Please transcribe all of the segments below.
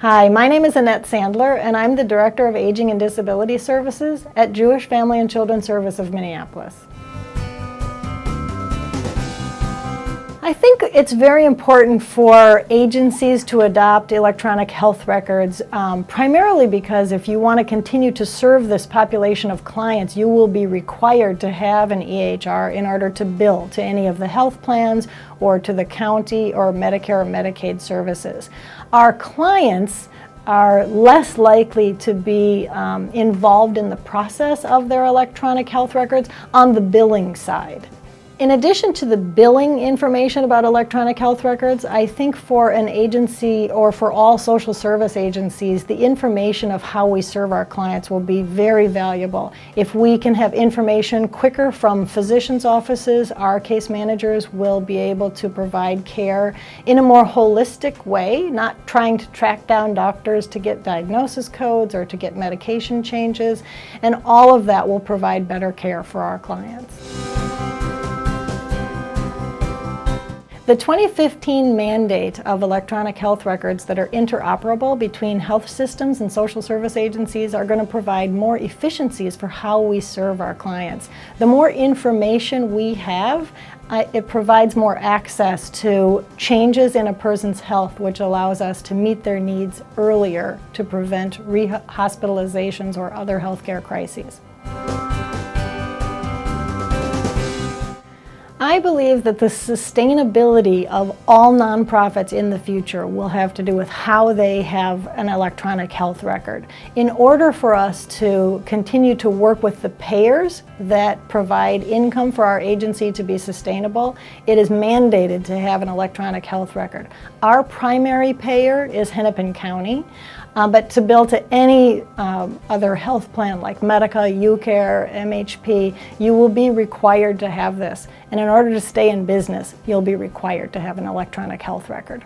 Hi, my name is Annette Sandler, and I'm the Director of Aging and Disability Services at Jewish Family and Children's Service of Minneapolis. I think it's very important for agencies to adopt electronic health records, primarily because if you want to continue to serve this population of clients, you will be required to have an EHR in order to bill to any of the health plans or to the county or Medicare or Medicaid services. Our clients are less likely to be involved in the process of their electronic health records on the billing side. In addition to the billing information about electronic health records, I think for an agency or for all social service agencies, the information of how we serve our clients will be very valuable. If we can have information quicker from physicians' offices, our case managers will be able to provide care in a more holistic way, not trying to track down doctors to get diagnosis codes or to get medication changes, and all of that will provide better care for our clients. The 2015 mandate of electronic health records that are interoperable between health systems and social service agencies are going to provide more efficiencies for how we serve our clients. The more information we have, it provides more access to changes in a person's health, which allows us to meet their needs earlier to prevent rehospitalizations or other healthcare crises. I believe that the sustainability of all nonprofits in the future will have to do with how they have an electronic health record. In order for us to continue to work with the payers that provide income for our agency to be sustainable, it is mandated to have an electronic health record. Our primary payer is Hennepin County, but to bill to any other health plan like Medica, UCare, MHP, you will be required to have this. And in order to stay in business, you'll be required to have an electronic health record.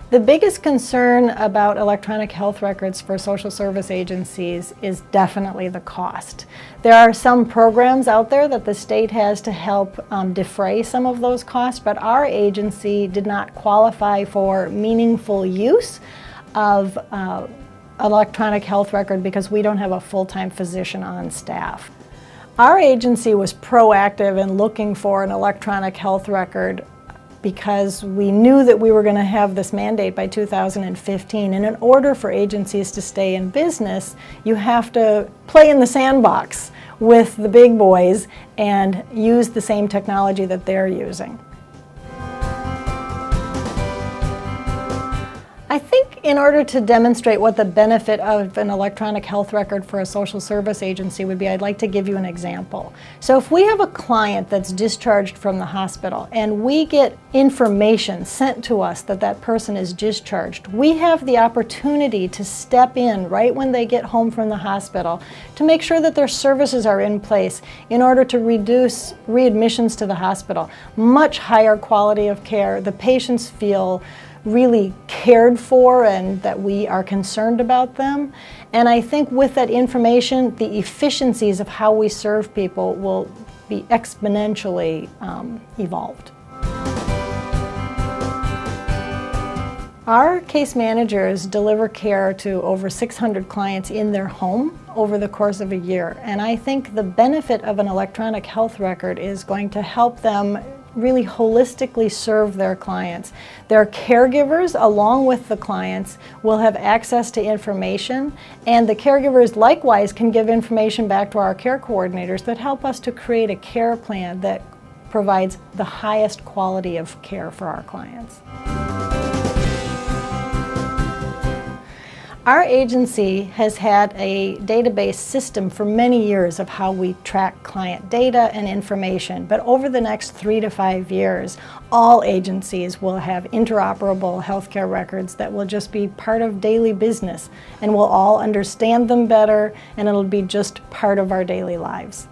The biggest concern about electronic health records for social service agencies is definitely the cost. There are some programs out there that the state has to help defray some of those costs, but our agency did not qualify for meaningful use of electronic health record because we don't have a full-time physician on staff. Our agency was proactive in looking for an electronic health record because we knew that we were going to have this mandate by 2015. And in order for agencies to stay in business, you have to play in the sandbox with the big boys and use the same technology that they're using. I think in order to demonstrate what the benefit of an electronic health record for a social service agency would be, I'd like to give you an example. So if we have a client that's discharged from the hospital and we get information sent to us that that person is discharged, we have the opportunity to step in right when they get home from the hospital to make sure that their services are in place in order to reduce readmissions to the hospital. Much higher quality of care. The patients feel really cared for and that we are concerned about them. And I think with that information, the efficiencies of how we serve people will be exponentially evolved. Our case managers deliver care to over 600 clients in their home over the course of a year. And I think the benefit of an electronic health record is going to help them really holistically serve their clients. Their caregivers, along with the clients, will have access to information, and the caregivers likewise can give information back to our care coordinators that help us to create a care plan that provides the highest quality of care for our clients. Our agency has had a database system for many years of how we track client data and information, but over the next 3 to 5 years, all agencies will have interoperable healthcare records that will just be part of daily business, and we'll all understand them better, and it'll be just part of our daily lives.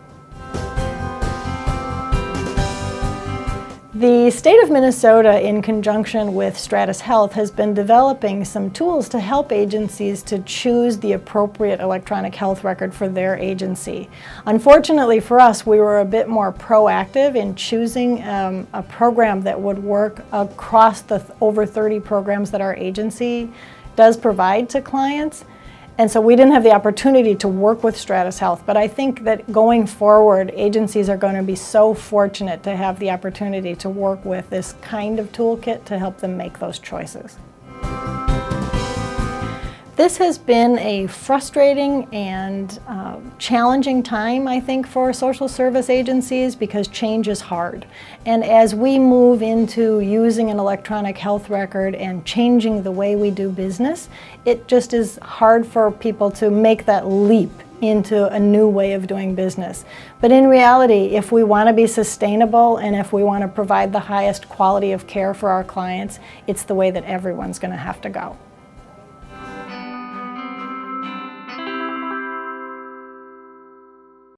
The state of Minnesota, in conjunction with Stratus Health, has been developing some tools to help agencies to choose the appropriate electronic health record for their agency. Unfortunately for us, we were a bit more proactive in choosing a program that would work across the over 30 programs that our agency does provide to clients. And so we didn't have the opportunity to work with Stratus Health, but I think that going forward, agencies are going to be so fortunate to have the opportunity to work with this kind of toolkit to help them make those choices. This has been a frustrating and challenging time, I think, for social service agencies because change is hard. And as we move into using an electronic health record and changing the way we do business, it just is hard for people to make that leap into a new way of doing business. But in reality, if we want to be sustainable and if we want to provide the highest quality of care for our clients, it's the way that everyone's going to have to go.